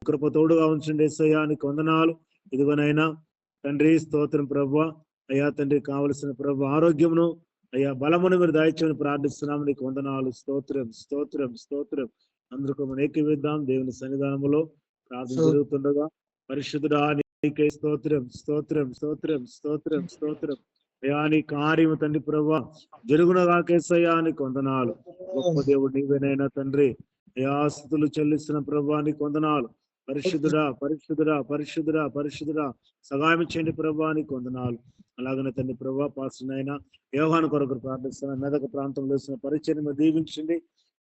కృప తోడుగా ఉంచండి యేసయ్యా, నీకు వందనాలు. ఇదిగోనైనా తండ్రి స్తోత్రం ప్రభువా. అయ్యా తండ్రి కావలసిన ప్రభు ఆరోగ్యమును అయ్యా బలమును మీరు దయచేయని ప్రార్థిస్తున్నాము. నీకు వందనాలు. స్తోత్రం స్తోత్రం స్తోత్రం. అందరికీ మనం ఏకీవిద్దాం దేవుని సన్నిధానములో ప్రార్థన జరుగుతుండగా. పరిశుద్ధుడా నీకే స్తోత్రం స్తోత్రం స్తోత్రం స్తోత్రం స్తోత్రం. అయ్యా నీ కార్యము తండ్రి ప్రభా జరుగునగాకేసయ్యా, నీకు వందనాలు. గొప్ప దేవుడు నీవేనైనా తండ్రి. అయ్యా స్తుతులు చెల్లిస్తున్న ప్రభా నీకు వందనాలు. పరిశుద్ధుడా పరిశుద్ధుడా పరిశుద్ధుడా పరిశుద్ధుడా సహాయం చేయండి ప్రభా నీకు వందనాలు. అలాగనే తండ్రి ప్రభా పాస్టర్ అయినా యోహాను కొరకు ప్రార్థిస్తున్న మెదక ప్రాంతంలో వేసిన పరిచయం దీవించండి,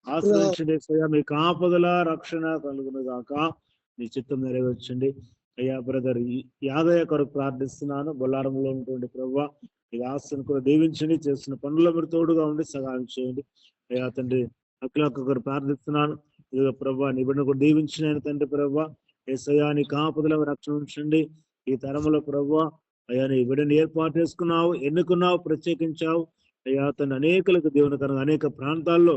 ఆశ్రయించండి. మీ కాపుదల రక్షణ కలుగును గాక, మీ చిత్తం నెరవేర్చండి. అయ్యా బ్రదర్ యాదయ్య కొరకు ప్రార్థిస్తున్నాను, బొల్లారంలో ఉన్నటువంటి ప్రభా ఈ ఆస్తును కూడా దీవించండి, చేస్తున్న పనుల్లో మీరు తోడుగా ఉండి సహాయం చేయండి. అయ్యా తండ్రి అఖిలక్క గారు ప్రార్థిస్తున్నాను, ఇదిగో ప్రభా నీ బిడ్డను కూడా దీవించిన తండ్రి ప్రభా యేసయ్యా నీ కాపుదల రక్షణ ఉంచండి. ఈ తరములో ప్రభా అయ్యా నీ బిడ్డను ఏర్పాటు చేసుకున్నావు, ఎన్నుకున్నావు, ప్రత్యేకించావు. అయ్యా తన అనేకులకు దేవుని కనుక అనేక ప్రాంతాల్లో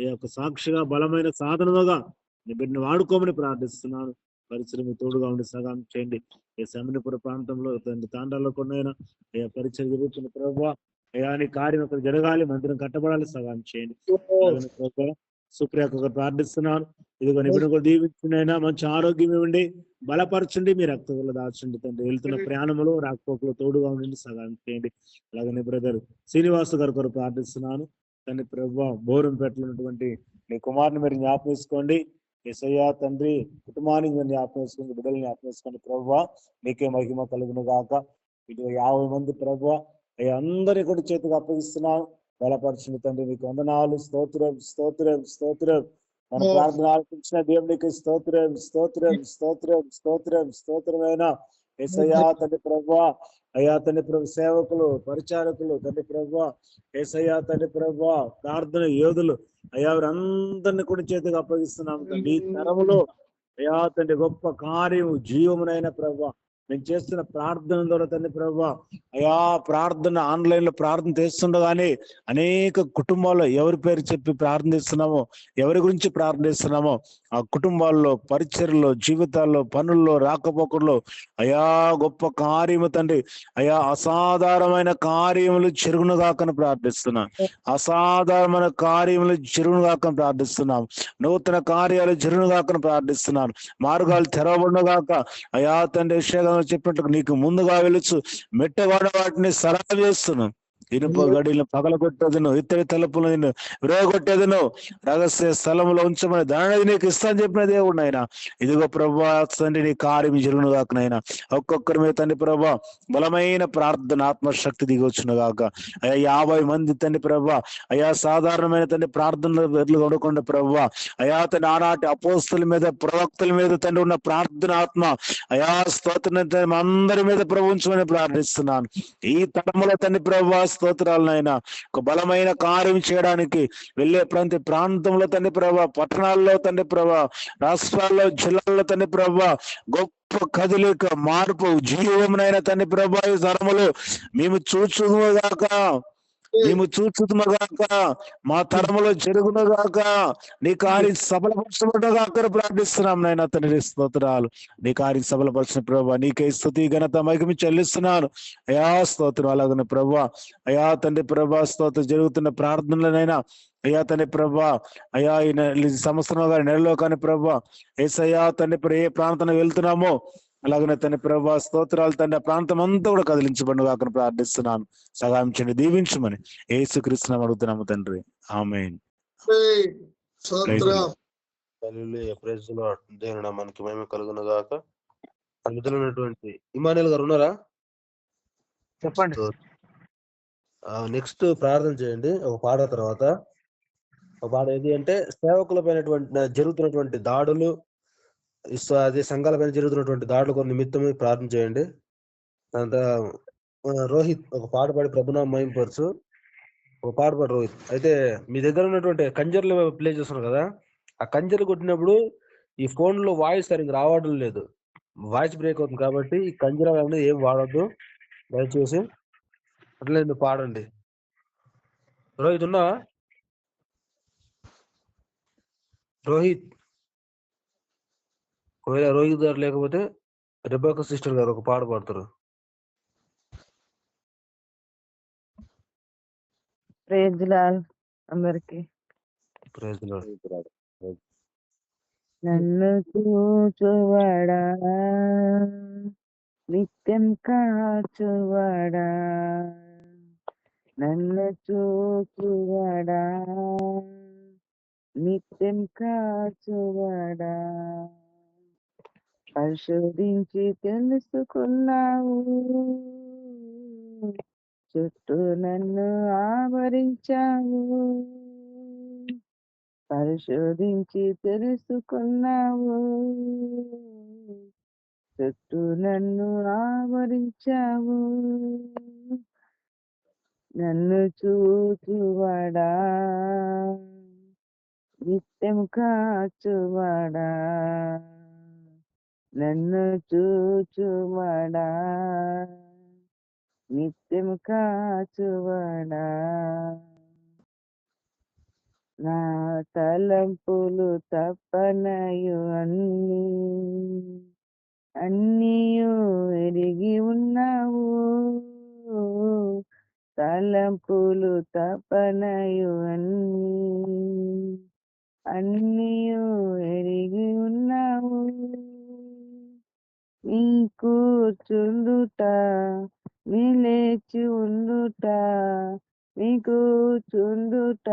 ఈ యొక్క సాక్షిగా బలమైన సాధనముగా నీ బిడ్డను వాడుకోమని ప్రార్థిస్తున్నాను. పరిచయం తోడుగా ఉండి సహాయం చేయండి. ఈ సమీపుర ప్రాంతంలో తాండాల్లో కొన్నైనా అయ్యా పరిచయం జరుగుతున్న ప్రభావ అయ్యా నీ కార్యం అక్కడ జరగాలి, మందిరం కట్టబడాలి, సహాయం చేయండి. ప్రభావ సుప్రియాకు ప్రార్థిస్తున్నాను, ఇదిగో నిబిడ కూడా దీవించినైనా మంచి ఆరోగ్యం ఇవ్వండి, బలపరచండి, మీ రక్తంలో దాచండి తండ్రి. వెళ్తున్న ప్రయాణంలో రాకపోకలు తోడుగా ఉండండి, సహాయం చేయండి. అలాగనే బ్రదర్ శ్రీనివాసు గారు కొరకు ప్రార్థిస్తున్నాను తండ్రి ప్రభావ బోరంపేటలో ఉన్నటువంటి మీ కుమారుని మీరు జ్ఞాపకం చేసుకోండి. యేసయ్యా తండ్రి కుటుంబానికి మీరు జ్ఞాపకం చేసుకోండి, బిడ్డలు జ్ఞాపకం చేసుకోండి ప్రభావ. నీకే మహిమ కలుగును గాక. ఇటు 50 మంది ప్రభావ అందరి కూడా చేతికి అప్పగిస్తున్నాను, బలపరచుని తండ్రి. నీకు వందనాలు. స్తోత్రం స్తోత్రం స్తోత్రం. మన ప్రార్థన ఆలపించిన దేవునికి స్తోత్రం స్తోత్రం స్తోత్రం స్తోత్రం స్తోత్రమైన యేసయ్యా తండ్రి ప్రభా. అయ్యా తండ్రి ప్రభు సేవకులు, పరిచారకులు తండ్రి ప్రభా, యేసయ్యా తండ్రి ప్రభా ప్రార్థన యోధులు అయ్యా వారందరిని కూడా చేతికి అప్పగిస్తున్నాము తండ్రి. ఈ తరములో అయ్యా తండ్రి గొప్ప కార్యము జీవమునైన ప్రభా మేము చేస్తున్న ప్రార్థన ద్వారా తండ్రి ప్రభా అయ్యా ప్రార్థన ఆన్లైన్ లో ప్రార్థన చేస్తుండగానే అనేక కుటుంబాల్లో ఎవరి పేరు చెప్పి ప్రార్థిస్తున్నామో, ఎవరి గురించి ప్రార్థిస్తున్నామో ఆ కుటుంబాల్లో, పరిచర్లో, జీవితాల్లో, పనుల్లో, రాకపోకల్లో అయా గొప్ప కార్యము తండ్రి అయా అసాధారణమైన కార్యములు చెరుగునుగాకని ప్రార్థిస్తున్నాం. అసాధారణమైన కార్యములు చెరుగునుగాకని ప్రార్థిస్తున్నాం. నూతన కార్యాలు జరుగునుగాకని ప్రార్థిస్తున్నాను. మార్గాలు తెరవబడునుగాక. అయా తండ్రి చెప్పినట్టు నీకు ముందుగా వెలుచు మెట్టగాడ వాటిని సరళ చేస్తున్నాం. ఇనుప గడిలను పగలగొట్టేదను, ఇత్తడి తలుపులను విరగొట్టేదను, రహస్య స్థలంలో ఉంచమని దానిని నీకు ఇస్తాను చెప్పిన దేవుడు నాయన. ఇదిగో ప్రభా తండ్రి నీ కార్యం జరుగును గాక నాయన. ఒక్కొక్కరి మీద తండ్రి ప్రభా బలమైన ప్రార్థన ఆత్మశక్తి దిగి వచ్చును గాక. అయ్యా 50 మంది తండ్రి ప్రభా అయా సాధారణమైన తండ్రి ప్రార్థనలు వెర్లు కొనకుండా ప్రభా అయా తండ్రి ఆనాటి అపోస్తుల మీద, ప్రవక్తల మీద తండ్రి ఉన్న ప్రార్థన ఆత్మ అయా స్తోత్రం అందరి మీద ప్రభుత్వమని ప్రార్థిస్తున్నాను. ఈ తరములో తండ్రి ప్రభా స్తోత్రాలనైనా ఒక బలమైన కార్యం చేయడానికి వెళ్ళే ప్రతి ప్రాంతంలో తండ్రి ప్రభా, పట్టణాల్లో తండ్రి ప్రభా, రాష్ట్రాల్లో, జిల్లాల్లో తండ్రి ప్రభా గొప్ప కదలిక, మార్పు, జీవమునైన తండ్రి ప్రభా ఈ తరములు మేము చూచుగాక, మేము చూచుతుమగాక, మా తరములో జరుగునుగాక, నీ కార్యం సఫలపరచబడగాక ప్రార్థిస్తున్నాం నాయన తండ్రి. స్తోత్రాలు. నీ కార్యం సఫలపరిచిన ప్రభా నీకే స్తుతి ఘనత మహిమ చెల్లిస్తున్నాను అయా స్తోత్రం. అలాగనే ప్రభా అయా తండ్రి ప్రభా స్తోత్రం జరుగుతున్న ప్రార్థనలనైనా అయ్యా తండ్రి ప్రభా అయా ఈ సంవత్సరం గారి నెలలో కానీ ప్రభా యేసయ్యా తండ్రి ఏ ప్రాంతానికి వెళ్తున్నామో అలాగనే తండ్రి ప్రభా స్తోత్రాలు తండ్రి ఆ ప్రాంతం అంతా కూడా కదిలించబడి కాక ప్రార్థిస్తున్నాను. సహాయం చేయండి, దీవించమని యేసుక్రీస్తు అడుగుతున్నాము తండ్రి. ఆమేన్. దేవుని నామానికి మహిమ కలుగును గాక. అద్భుతమైనటువంటి ఇమానుయేల్ గారు ఉన్నారా? చెప్పండి. నెక్స్ట్ ప్రార్థన చేయండి ఒక పాట తర్వాత. ఒక పాట ఏది అంటే సేవకుల పైన జరుగుతున్నటువంటి దాడులు, అదే సంఘాల పైన జరుగుతున్నటువంటి దాడులు కొన్ని నిమిత్తమే ప్రార్థన చేయండి. అంత రోహిత్ ఒక పాట పాడి ప్రభునామ మహిమపరచు. ఒక పాట పాడు రోహిత్. అయితే మీ దగ్గర ఉన్నటువంటి కంజర్లు ప్లే చేస్తున్నారు కదా, ఆ కంజర్లు కొట్టినప్పుడు ఈ ఫోన్ లో వాయిస్ సరిగ్గా రావడం లేదు, వాయిస్ బ్రేక్ అవుతుంది. కాబట్టి ఈ కంజర అనేది ఏం వాడద్దు దయచేసి. అట్లే పాడండి. రోహిత్ ఉన్నా? రోహిత్ ఒకవేళ రోహిత్ గారు లేకపోతే రెబేకా సిస్టర్ గారు ఒక పాట పాడతారు. ప్రైజ్ లార్డ్ అందరికి. Praise Lord. నన్ను చూచువాడా, నిత్యం కాచువాడా, నన్ను చూచువాడా, నిత్యం కాచువాడా, పరిశోధించి తెలుసుకున్నావు, చుట్టూ నన్ను ఆవరించావు, పరిశోధించి తెలుసుకున్నావు, చుట్టూ నన్ను ఆవరించావు, నన్ను చూచువాడా, నిత్యం కాచువాడా, నన్ను చూచువాడా, నిత్యం కాచువాడా, నా తలంపులు తప్పనయు అన్నీయు ఎరిగి ఉన్నావు, తలంపులు తప్పనయు అన్నీయు ఎరిగి ఉన్నావు, నీ కూర్చుండుట, నీ లేచి ఉండుట, నీ కూర్చుండుట,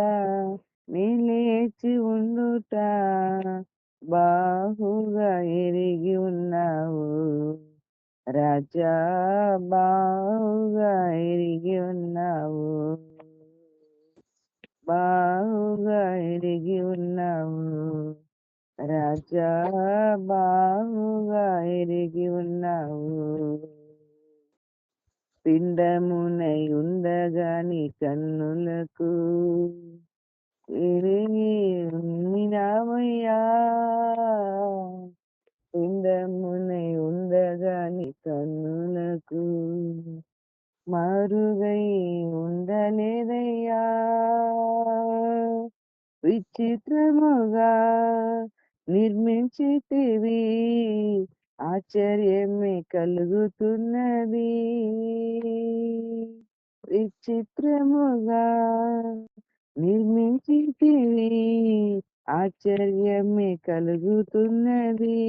నీ లేచి ఉండుట బాహుగా ఎరిగి ఉన్నావు, రాజా బాహుగా ఎరిగి ఉన్నావు, బాహుగా ఎరిగి ఉన్నావు, రాజా బాహుగా ఎరిగి ఉన్నావు, పిండమునై ఉండగా నీ కన్నులకు ఎరిగి ఉన్నావయ్యా, పిండమునై ఉండగా నీ కన్నులకు మరుగై ఉండలేదయ్యా, విచిత్రముగా నిర్మించితివి, ఆశ్చర్యమే కలుగుతున్నది, విచిత్రముగా నిర్మించితివి, ఆశ్చర్యమే కలుగుతున్నది,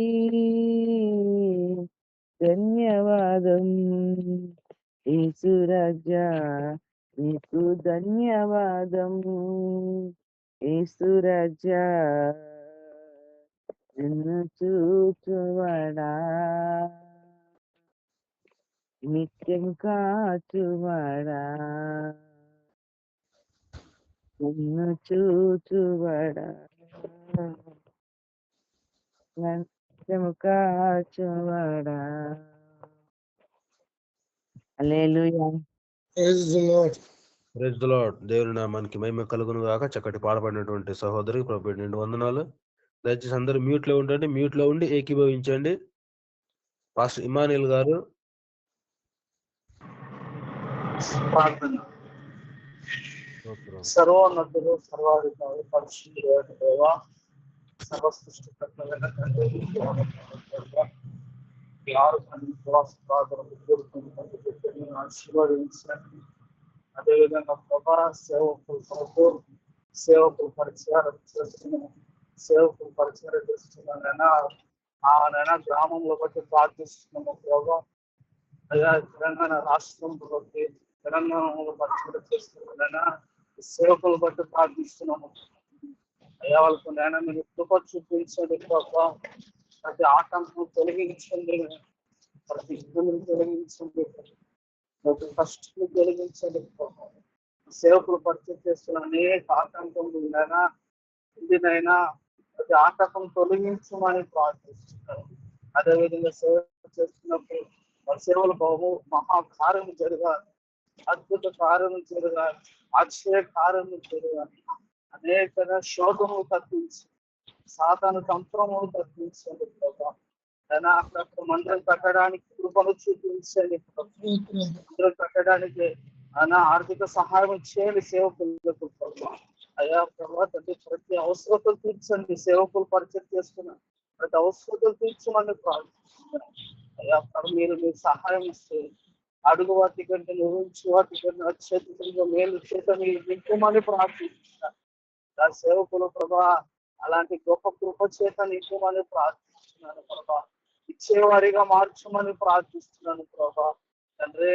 ధన్యవాదం యేసురాజా, నీకు ధన్యవాదం యేసురాజా, నిన్ను చూచువాడా, నిత్యం కాచువాడా, నిన్ను చూచువాడా, నిత్యం కాచువాడా. హల్లెలూయా. Praise the lord. దేవుని నామానికి మహిమ కలుగును గాక. చక్కటి పాడబడినటువంటి సహోదరికి ప్రభు నిండు వందనాలు. దయచేసి అందరూ మ్యూట్ లో ఉండండి, మ్యూట్ లో ఉండి ఏకీభవించండి. పాస్టర్ ఇమానుయేల్ గారు. ప్రార్థన. సర్వోన్నతుడు సర్వాధికారి పరిశుద్ధుడైన దేవా, సర్వసృష్టికర్తైన తండ్రి, ఈ ఆరోగ్యాన్ని ప్రార్థనకు కోరుకుంటున్నాను, ఆశీర్వదించండి. అదేవిధంగా ప్రభా సేవకులు పరిచయం చేస్తున్నానైనా ఆనైనా గ్రామంలో బట్టి ప్రార్థిస్తున్నాము ప్రభా. అయ్యా తెలంగాణ రాష్ట్రంలో బట్టి తెలంగాణలో పరిచయం చేస్తున్నానైనా సేవకులు బట్టి ప్రార్థిస్తున్నాము. అయ్యా వాళ్ళకు నైనా మీరు కృప చూపించండి ప్రభా, ప్రతి ఆటంకం తొలగించండి, ప్రతి ఇబ్బందులు తొలగించండి, ప్రతి కష్టాలు తొలగించండి ప్రభా. సేవకులు పరిచయం చేస్తున్న అనేక ఆటంకములు ఉన్నాయినా ఇంటినైనా ప్రతి ఆటంకం తొలగించమని ప్రార్థిస్తున్నారు. అదేవిధంగా సేవ చేస్తున్నప్పుడు వారి సేవలు బహు మహాకార్యం జరగాలి, అద్భుత కార్యం జరగాలి, ఆశ్చర్య కార్యం జరగాలి, అనేక శోధములు తప్పించి సాతాను తంత్రములు తప్పించండి ప్రభా. అయినా అక్కడ మందిరం కట్టడానికి కృపను చూపించండి, మందిరం కట్టడానికి అయినా ఆర్థిక సహాయం చేయాలి సేవకులకు ప్రభా. అయ్యా ప్రభా తండ్రి ప్రతి అవసరతలు తీర్చండి. సేవకులు పరిచయం చేస్తున్న ప్రతి అవసరం తీర్చమని ప్రార్థిస్తున్నాను. అయ్యా మీరు సహాయం ఇస్తే అడుగు వాటి కంటే నుంచి వాటి కంటే అత్యధికంగా మేలు చేత మీరు నింపమని ప్రార్థిస్తున్నాను. నా సేవకులు ప్రభా అలాంటి గొప్ప కృప చేత నింపమని ప్రార్థిస్తున్నాను ప్రభా. ఇచ్చేవారిగా మార్చమని ప్రార్థిస్తున్నాను ప్రభా. తండ్రి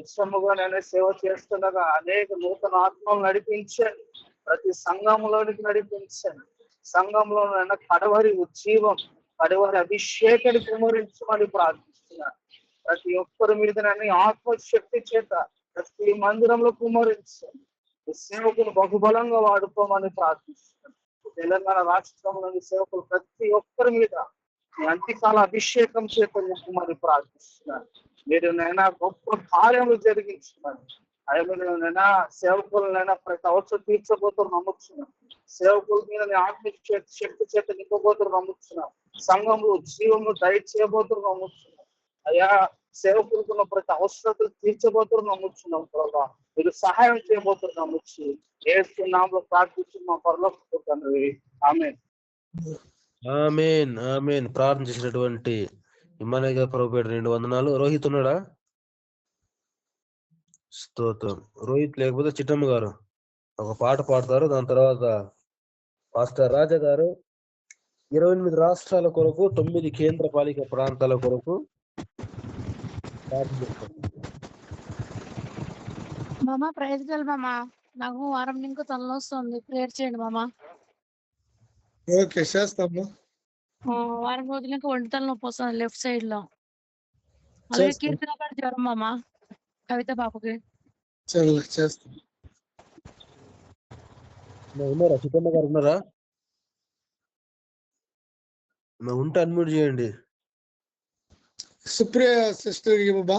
ఇష్టముగా నేను సేవ చేస్తుండగా అనేక నూతన ఆత్మలు నడిపించాను. ప్రతి సంఘంలోనికి నడిపించాను. సంఘంలో నన్ను కడవరి ఉజ్జీవం, కడవరి అభిషేకాన్ని కుమరించమని ప్రార్థిస్తున్నాను. ప్రతి ఒక్కరి మీద నన్ను ఆత్మశక్తి చేత ప్రతి మందిరంలో కుమరించాను. సేవకులు బహుబలంగా వాడుకోమని ప్రార్థిస్తున్నాను. తెలంగాణ రాష్ట్రంలోని సేవకులు ప్రతి ఒక్కరి మీద అంత్యకాల అభిషేకం చేత నింపమని ప్రార్థిస్తున్నాను. మీరు నైనా గొప్ప కార్యములు జరిగించున్నాను. నైనా సేవకులనైనా ప్రతి అవసరం తీర్చబోతున్నారు నమ్ముతున్నాం. సేవకుల మీద శక్తి చేత నింపబోతున్నారు నమ్ముతున్నాం. సంఘంలో జీవము దయచేయబోతున్నారు నమ్ముతున్నాం. అయ్యా సేవకులుకున్న ప్రతి అవసరం తీర్చబోతున్నారు నమ్ముతున్నాం ప్రభా. మీరు సహాయం చేయబోతున్నారు నమ్ముచ్చు. ఏస్తున్నాంలో ప్రార్థిస్తున్నాం పరలోక తండ్రి. ఆమేన్. ఆమేన్ ఆమేన్. ప్రార్థన చేసినటువంటి ఇమ్మనగా ప్రభుపేట 2 వందనాలు. రోహిత్ ఉన్నాడా? స్తోత్రం. రోహిత్ లేకపోతే చిట్టమ్మ గారు ఒక పాట పాడతారు. దాని తర్వాత పాస్టర్ రాజా గారు 28 రాష్ట్రాల కొరకు 9 కేంద్ర పాలిక ప్రాంతాల కొరకు ప్రార్థన చేస్తారు. మామ ప్రయత్నాలు మామ, నాకు వారం నుంచి తలనొస్తుంది, ప్రేయర్ చేయండి మామ. ఓకే చేస్తాము. వారం రోజుల నుంచి ఒంటి తలనొప్పి వస్తుంది లెఫ్ట్ సైడ్ లో. అలాగే చేస్తాం. కీర్తన గారు జ్వరం మామ, కవిత పాపకి. చేస్తాం. ఉన్నారా? చిట్టమ్మ గారు ఉన్నారా? ఉంటే అన్మ్యూట్ చేయండి. సుప్రియ సిస్టర్ బాబా.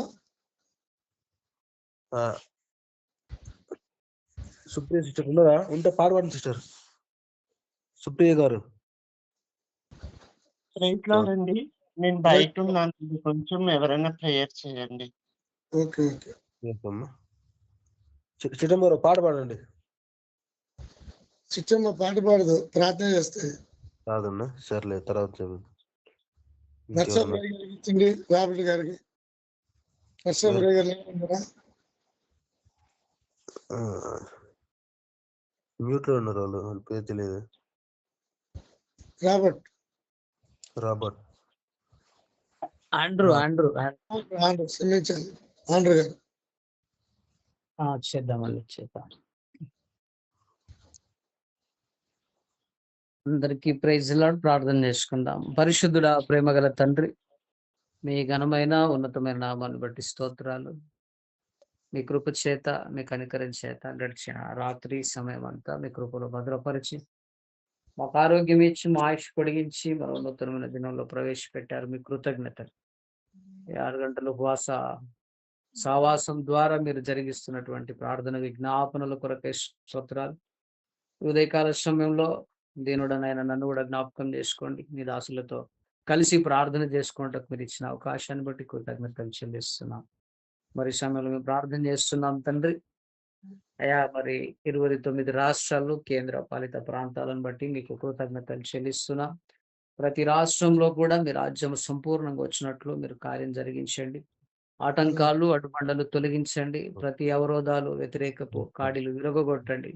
సుప్రియ సిస్టర్ ఉన్నారా? ఉంటే పాడవండి సిస్టర్. సుప్రియ గారు అండి, నేను బయట ఉన్నాను, కొంచెం ఎవరైనా ప్రేయర్ చేయండి. Okay okay. చిట్టమ్మ గారు పాట పాడండి. చిట్టమ్మ పాట పాడదు, ప్రార్థన చేస్తుంది. కాదన్నా సర్లే, తర్వాత నర్సాపురం గారికి ఇచ్చింది, రాబర్ట్ గారికి. నర్సాపురం గారు ఉన్నారా? మ్యూట్ లో ఉన్నారు వాళ్ళు, వాళ్ళ పేరు తెలియదు. రాబర్ట్ ఆండ్రూ క్షమించాలి. ఆండ్రూ గారు చేద్దామని చేద్దాం. అందరికి ప్రైజ్ లార్డ్. ప్రార్థన చేసుకుందాం. పరిశుద్ధుడా, ప్రేమగల తండ్రి, మీ ఘనమైన ఉన్నతమైన నామాన్ని బట్టి స్తోత్రాలు. మీ కృప చేత, మీ కనికరం చేత గడిచిన రాత్రి సమయం అంతా మీ కృపలో భద్రపరిచి మాకు ఆరోగ్యం ఇచ్చి మా ఆయుష్ పొడిగించి మరో నూతనమైన దినంలో ప్రవేశపెట్టారు. మీ కృతజ్ఞతలు. 6 గంటల ఉపవాస సావాసం ద్వారా మీరు జరిగిస్తున్నటువంటి ప్రార్థన విజ్ఞాపనల కొరకే స్తోత్రాలు. ఉదయకాల సమయంలో దీనుడనైనా నన్ను కూడా జ్ఞాపకం చేసుకోండి. మీ దాసులతో కలిసి ప్రార్థన చేసుకోవడానికి మీరు ఇచ్చిన అవకాశాన్ని బట్టి కృతజ్ఞతలు చెల్లిస్తున్నాం. మరి సమయంలో మేము ప్రార్థన చేస్తున్నాం తండ్రి. అయా మరి 29 రాష్ట్రాలు కేంద్ర పాలిత ప్రాంతాలను బట్టి మీకు కృతజ్ఞతలు చెల్లిస్తున్నాం. ప్రతి రాష్ట్రంలో కూడా మీ రాజ్యం సంపూర్ణంగా వచ్చినట్లు మీరు కార్యం జరిగించండి. ఆటంకాలు, అడ్డుబండలు తొలగించండి. ప్రతి అవరోధాలు, వ్యతిరేకపు కాడిలు విరగొట్టండి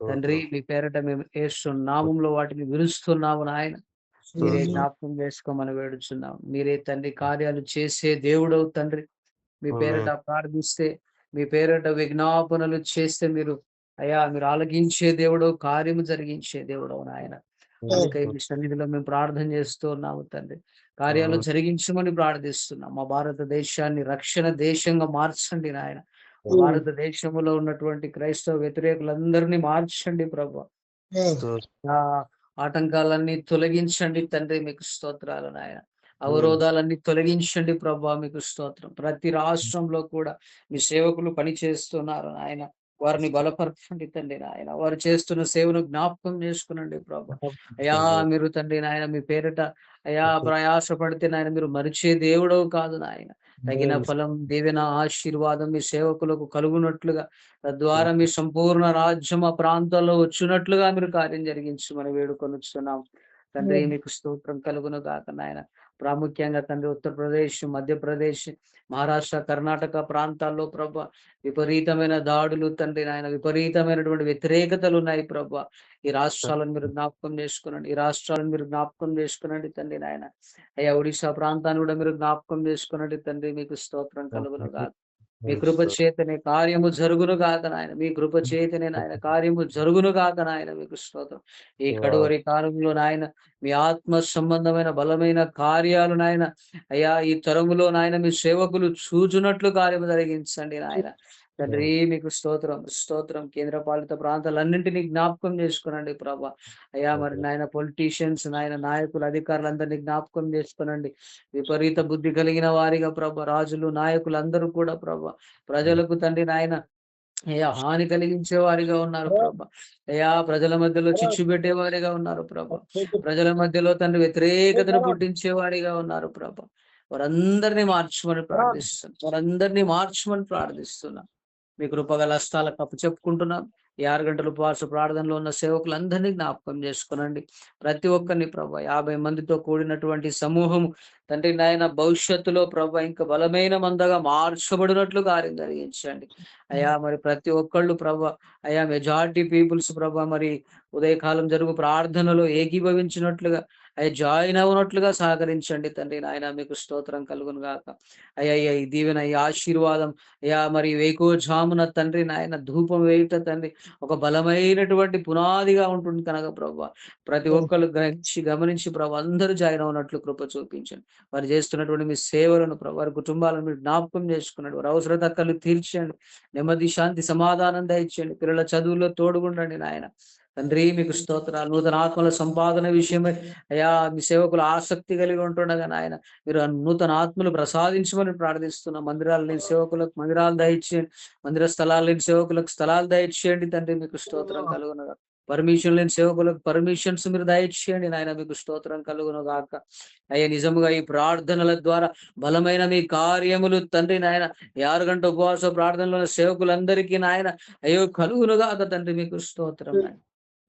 తండ్రి. మీ పేరట మేము యేసు నామములో వాటిని విరుస్తున్నాము నాయన. మీరే జ్ఞాపకం చేసుకోమని వేడుచున్నాం. మీరే తండ్రి కార్యాలు చేసే దేవుడవు తండ్రి. మీ పేరట ప్రార్థిస్తే, మీ పేరట విజ్ఞాపనలు చేస్తే మీరు ఆలకించే దేవుడు, కార్యము జరిగించే దేవుడు నాయన. అందుకై మీ సన్నిధిలో మేము ప్రార్థన చేస్తూ ఉన్నాము తండ్రి. కార్యాలు జరిగించమని ప్రార్థిస్తున్నాం. మా భారతదేశాన్ని రక్షణ దేశంగా మార్చండి నాయన. భారతదేశంలో ఉన్నటువంటి క్రైస్తవ వ్యతిరేకులందరినీ మార్చండి ప్రభు. ఆటంకాలన్నీ తొలగించండి తండ్రి. మీకు స్తోత్రాలు నాయన. అవరోధాలన్నీ తొలగించండి ప్రభా. మీకు స్తోత్రం. ప్రతి రాష్ట్రంలో కూడా మీ సేవకులు పని చేస్తున్నారు నాయన. వారిని బలపరచండి తండ్రి నాయన. వారు చేస్తున్న సేవను జ్ఞాపకం చేసుకునండి ప్రభా. మీరు తండ్రి నాయన మీ పేరిట ప్రయాస పడితే నాయన మీరు మరిచే దేవుడవు కాదు నాయన. తగిన ఫలం, దీవెన, ఆశీర్వాదం మీ సేవకులకు కలుగునట్లుగా, తద్వారా మీ సంపూర్ణ రాజ్యం ఆ ప్రాంతాల్లో వచ్చినట్లుగా మీరు కార్యం జరిగించమని వేడుకొనిస్తున్నాం తండ్రి మీకు స్తోత్రం కలుగును గాక నాయన. ప్రాముఖ్యంగా తండ్రి ఉత్తరప్రదేశ్, మధ్యప్రదేశ్, మహారాష్ట్ర, కర్ణాటక ప్రాంతాల్లో ప్రభా విపరీతమైన దాడులు తండ్రి నాయన, విపరీతమైనటువంటి వ్యతిరేకతలు ఉన్నాయి ప్రభా. ఈ రాష్ట్రాలను మీరు జ్ఞాపకం చేసుకునండి, ఈ రాష్ట్రాలను మీరు జ్ఞాపకం చేసుకునండి తండ్రి నాయన. అయ్యా ఒడిశా ప్రాంతాన్ని కూడా మీరు జ్ఞాపకం చేసుకునండి తండ్రి, మీకు స్తోత్రం కలుగును గాక. మీ కృప చేతనే కార్యము జరుగును గాక నాయన, మీ కృప చేతనే నాయన కార్యము జరుగును గాక నాయన, మీకు స్తోత్రం. ఈ కడువరి కాలంలో నాయన మీ ఆత్మ సంబంధమైన బలమైన కార్యాలు నాయన అయ్యా ఈ తరములో నాయన మీ సేవకులు చూచున్నట్లు కార్యము జరిగించండి నాయన. తండ్రి మీకు స్తోత్రం స్తోత్రం. కేంద్ర పాలిత ప్రాంతాలన్నింటినీ జ్ఞాపకం చేసుకునండి ప్రభా. అయ్యా మరి నాయన పొలిటీషియన్స్ నాయన నాయకులు అధికారులందరినీ జ్ఞాపకం చేసుకునండి. విపరీత బుద్ధి కలిగిన వారిగా ప్రభా, రాజులు నాయకులు అందరూ కూడా ప్రభా ప్రజలకు తండ్రి నాయన అయ్యా హాని కలిగించే వారిగా ఉన్నారు ప్రభా. అయ్యా ప్రజల మధ్యలో చిచ్చు పెట్టేవారిగా ఉన్నారు ప్రభా. ప్రజల మధ్యలో తండ్రి వ్యతిరేకతను పుట్టించే వారిగా ఉన్నారు ప్రభా. వారందరినీ మార్చమని ప్రార్థిస్తున్నా. మీ కృపగల హస్తాలకు అప్పచెప్పుకుంటున్నాం. ఈ 6 గంటల ఉపవాస ప్రార్థనలో ఉన్న సేవకులందరినీ జ్ఞాపకం చేసుకునండి. ప్రతి ఒక్కరిని ప్రభా 50 మందితో కూడినటువంటి సమూహం తండ్రి నాయన భవిష్యత్తులో ప్రభా ఇంకా బలమైన మందగా మార్చబడినట్లు కార్యం జరిగించండి. అయ్యా మరి ప్రతి ఒక్కళ్ళు ప్రభా అయ్యా మెజారిటీ పీపుల్స్ ప్రభా మరి ఉదయకాలం జరుగు ప్రార్థనలో ఏకీభవించినట్లుగా అయ్యా జాయిన్ అవునట్లుగా సహకరించండి తండ్రి నాయన, మీకు స్తోత్రం కలుగును గాక. అయ్యా ఈ దీవెన ఈ ఆశీర్వాదం అయ్యా మరి వేకువజామున తండ్రి నాయన ధూపం వేయుట తండ్రి ఒక బలమైనటువంటి పునాదిగా ఉంటుంది కనుక ప్రభా ప్రతి ఒక్కరు గమనించి ప్రభా అందరూ జాయిన్ అవునట్లు కృప చూపించండి. వారు చేస్తున్నటువంటి మీ సేవలను ప్రభా వారి కుటుంబాలను మీరు జ్ఞాపకం చేసుకున్నాడు. వారి అవసరతక్కలు తీర్చండి. నెమ్మది శాంతి సమాధానం దయచేయండి. పిల్లల చదువుల్లో తోడుగుండండి నాయన. తండ్రి మీకు స్తోత్రాలు. నూతన ఆత్మల సంపాదన విషయమై అయ్యా మీ సేవకులు ఆసక్తి కలిగి ఉంటుండగా నాయన మీరు నూతన ఆత్మలు ప్రసాదించమని ప్రార్థిస్తున్నాం. మందిరాలు లేని సేవకులకు మందిరాలు దయచేయండి. మందిర స్థలాలు లేని సేవకులకు స్థలాలు దయచేయండి తండ్రి, మీకు స్తోత్రం కలుగునగా. పర్మిషన్ లేని సేవకులకు పర్మిషన్స్ మీరు దయచేయండి నాయన, మీకు స్తోత్రం కలుగును గాక. అయ్యా నిజముగా ఈ ప్రార్థనల ద్వారా బలమైన మీ కార్యములు తండ్రి నాయన 6 గంటల ఉపవాస ప్రార్థనలో సేవకులందరికీ నాయన అయ్యో కలుగును గాక తండ్రి, మీకు స్తోత్రం నాయన.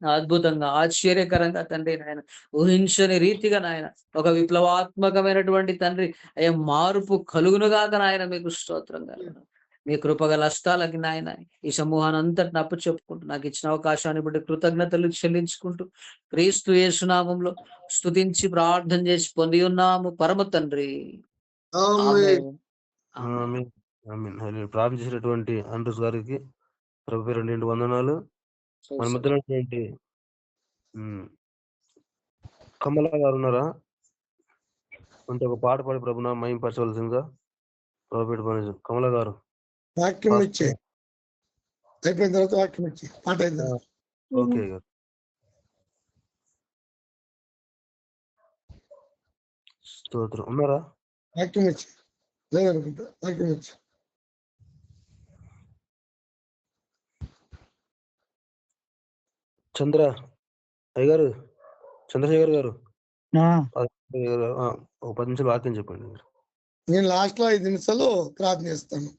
అద్భుతంగా ఆశ్చర్యకరంగా తండ్రి నాయన ఊహించని రీతిగా నాయన ఒక విప్లవాత్మకమైనటువంటి తండ్రి అయ్యా మార్పు కలుగునుగాక నాయన, మీకు స్తోత్రం కలుగును. మీ కృపగల హస్తాలకి నాయన ఈ సమూహాన్ని అంతటిని అప్పు చెప్పుకుంటూ నాకు ఇచ్చిన అవకాశాన్ని బట్టి కృతజ్ఞతలు చెల్లించుకుంటూ క్రీస్తు యేసునామంలో స్తుతించి ప్రార్థన చేసి పొంది ఉన్నాము పరమ తండ్రి. ప్రార్థన చేసినటువంటి అండ్రూస్ గారికి ప్రభు పేరు 2 వందనాలు. మన మధ్యలో కమల గారు ఉన్నారా? కొంత ఒక పాట పాడి ప్రభునా మహిమ పరచవలసిందిగా ప్రభు పని. కమల గారు వాక్యం ఇచ్చి అయిపోయిన తర్వాత వాక్యం ఇచ్చి పాట అయిన ఓకే గారు. స్తోత్రం. ఉన్నారా? వాక్యం ఇచ్చి లేదనుకుంటా. వాక్యం ఇచ్చి చంద్ర అయ్యగారు, చంద్రశేఖర్ గారు ఒక 10 నిమిషాలు వాక్యం చెప్పండి. నేను లాస్ట్ లో 5 నిమిషాలు ప్రార్థన చేస్తాను.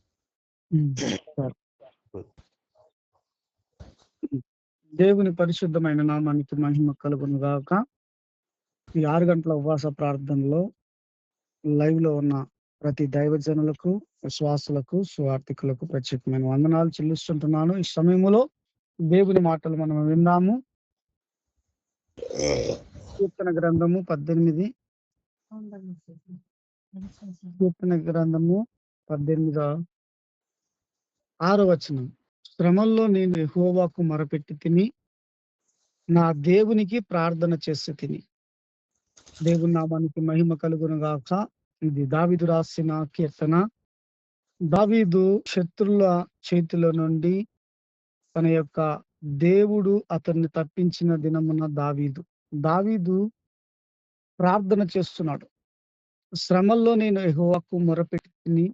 దేవుని పరిశుద్ధమైన నామానికి మహిమ కలుగును గాక. ఈ 6 గంటల ఉపవాస ప్రార్థనలో లైవ్ లో ఉన్న ప్రతి దైవజనులకు, విశ్వాసులకు, స్వార్థికులకు ప్రత్యేకమైన వందనాలు చెల్లిస్తుంటున్నాను. ఈ సమయంలో దేవుని మాటలు మనం విందాము. కీర్తన గ్రంథము 18 6వ వచనం. శ్రమల్లో నేను యెహోవాకు మొరపెట్టి తిని నా దేవునికి ప్రార్థన చేసి తిని. దేవుని నామానికి మహిమ కలుగును గాక. ఇది దావీదు రాసిన కీర్తన. దావీదు శత్రుల చేతిలో నుండి తన యొక్క దేవుడు అతన్ని తప్పించిన దినమున దావీదు ప్రార్థన చేస్తున్నాడు. శ్రమల్లో నేను యెహోవాకు మొరపెట్టి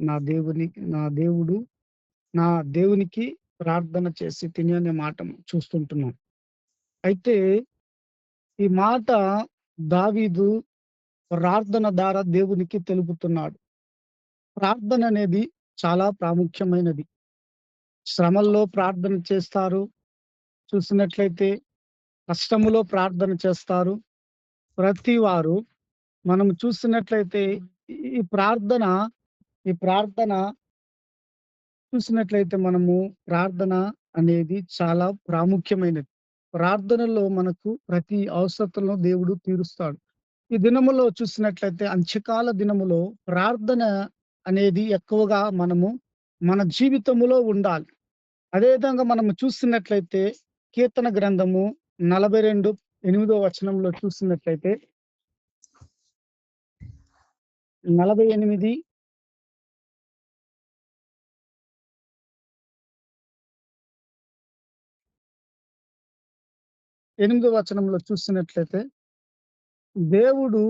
నా దేవునికి ప్రార్థన చేసి తిని అనే మాట చూస్తుంటున్నాం. అయితే ఈ మాట దావీదు ప్రార్థన ద్వారా దేవునికి తెలుపుతున్నాడు. ప్రార్థన అనేది చాలా ప్రాముఖ్యమైనది. శ్రమల్లో ప్రార్థన చేస్తారు, చూసినట్లయితే కష్టములో ప్రార్థన చేస్తారు, ప్రతి వారు మనం చూస్తున్నట్లయితే ఈ ప్రార్థన ఈ ప్రార్థన చూసినట్లయితే మనము ప్రార్థన అనేది చాలా ప్రాముఖ్యమైనది. ప్రార్థనలో మనకు ప్రతి అవసరతలను దేవుడు తీరుస్తాడు. ఈ దినములో చూసినట్లయితే అంత్యకాల దినములో ప్రార్థన అనేది ఎక్కువగా మనము మన జీవితములో ఉండాలి. అదే విధంగా మనము చూస్తున్నట్లయితే కీర్తన గ్రంథము 42:8 వచనంలో చూస్తున్నట్లయితే 48 8 వచనంలో చూస్తున్నట్లయితే దేవుడు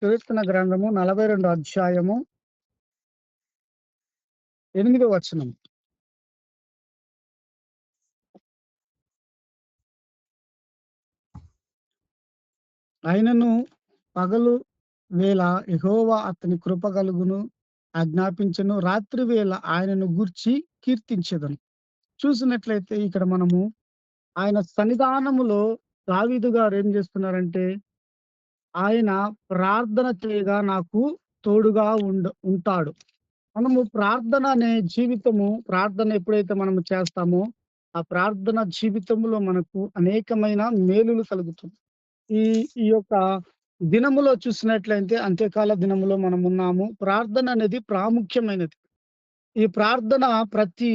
కీర్తన గ్రంథము 42 అధ్యాయము 8 వచనం. ఆయనను పగలు వేళ యెహోవా అతని కృప కలుగును ఆజ్ఞాపించెను, రాత్రి వేళ ఆయనను గూర్చి కీర్తించెదను. చూసినట్లయితే ఇక్కడ మనము ఆయన సన్నిధానములో దావీదు గారు ఏం చేస్తున్నారంటే, ఆయన ప్రార్థన చేయగా నాకు తోడుగా ఉంటాడు. మనము ప్రార్థన అనే జీవితము, ప్రార్థన ఎప్పుడైతే మనము చేస్తామో ఆ ప్రార్థన జీవితంలో మనకు అనేకమైన మేలులు కలుగుతుంది. ఈ ఈ యొక్క దినములో చూసినట్లయితే అంత్యకాల దినములో మనం ఉన్నాము. ప్రార్థన అనేది ప్రాముఖ్యమైనది. ఈ ప్రార్థన ప్రతి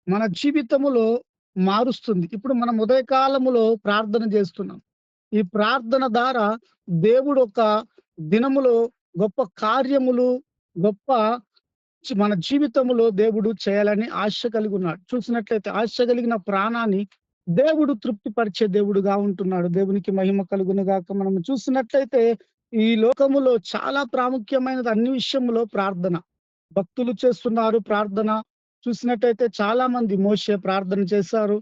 మన జీవితములో మారుస్తుంది. ఇప్పుడు మనం ఉదయకాలములో ప్రార్థన చేస్తున్నాం. ఈ ప్రార్థన ద్వారా దేవుడు ఒక దినములో గొప్ప కార్యములు, గొప్ప మన జీవితంలో దేవుడు చేయాలని ఆశ కలిగి ఉన్నాడు. చూసినట్లయితే ఆశ కలిగిన ప్రాణాన్ని దేవుడు తృప్తిపరిచే దేవుడుగా ఉంటున్నాడు. దేవునికి మహిమ కలుగును గాక. మనం చూసినట్లయితే ఈ లోకములో చాలా ప్రాముఖ్యమైనది అన్ని విషయంలో ప్రార్థన. భక్తులు చేస్తున్నారు ప్రార్థన. చూసినట్టయితే చాలా మంది మోషే ప్రార్థన చేశారు,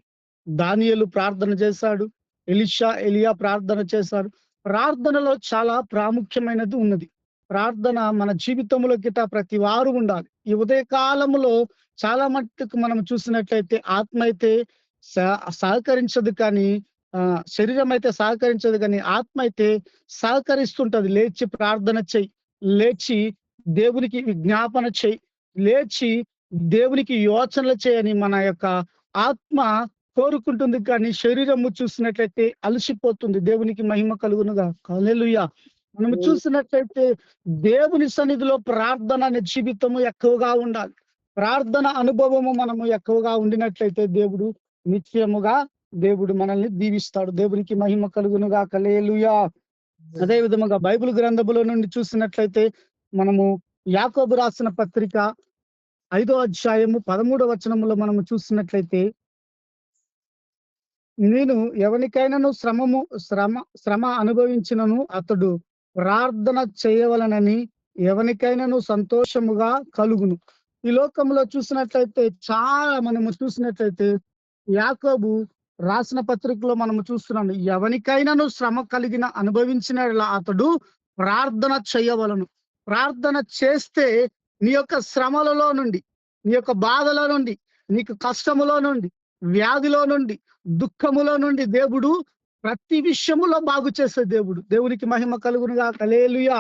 దానియేలు ప్రార్థన చేశాడు, ఎలియా ప్రార్థన చేశారు. ప్రార్థనలో చాలా ప్రాముఖ్యమైనది ఉన్నది. ప్రార్థన మన జీవితంలో గిట ప్రతి వారు ఉండాలి. ఈ ఉదయ కాలములో చాలా మట్టుకు మనం చూసినట్లయితే ఆత్మ అయితే సహకరించదు, కానీ శరీరం అయితే సహకరించదు, కానీ ఆత్మ అయితే సహకరిస్తుంటది. లేచి ప్రార్థన చెయ్యి, లేచి దేవునికి విజ్ఞాపన చెయ్యి, లేచి దేవునికి యోచనలు చేయని మన యొక్క ఆత్మ కోరుకుంటుంది, కానీ శరీరము చూసినట్లయితే అలసిపోతుంది. దేవునికి మహిమ కలుగునుగా. హల్లెలూయా. మనం చూసినట్లయితే దేవుని సన్నిధిలో ప్రార్థన అనే జీవితము ఎక్కువగా ఉండాలి. ప్రార్థన అనుభవము మనము ఎక్కువగా ఉండినట్లయితే దేవుడు నిత్యముగా దేవుడు మనల్ని దీవిస్తాడు. దేవునికి మహిమ కలుగునుగా. హల్లెలూయా. అదే విధముగా బైబిల్ గ్రంథములో నుండి చూసినట్లయితే మనము యాకోబు రాసిన పత్రిక 5వ అధ్యాయము 13వ వచనములో మనము చూసినట్లయితే, నేను ఎవరికైనాను శ్రమ అనుభవించినను అతడు ప్రార్థన చేయవలనని ఎవరికైనాను సంతోషముగా కలుగును. ఈ లోకంలో చూసినట్లయితే చాలా మనము చూసినట్లయితే యాకోబు రాసిన పత్రికలో మనము చూస్తున్నాము, ఎవరికైనాను శ్రమ అనుభవించిన అతడు ప్రార్థన చేయవలను. ప్రార్థన చేస్తే నీ యొక్క శ్రమలలో నుండి, నీ యొక్క బాధలో నుండి, నీకు కష్టములో నుండి, వ్యాధిలో నుండి, దుఃఖములో నుండి దేవుడు ప్రతి విషయములో బాగు చేసే దేవుడు. దేవునికి మహిమ కలుగునుగా. హల్లెలూయా.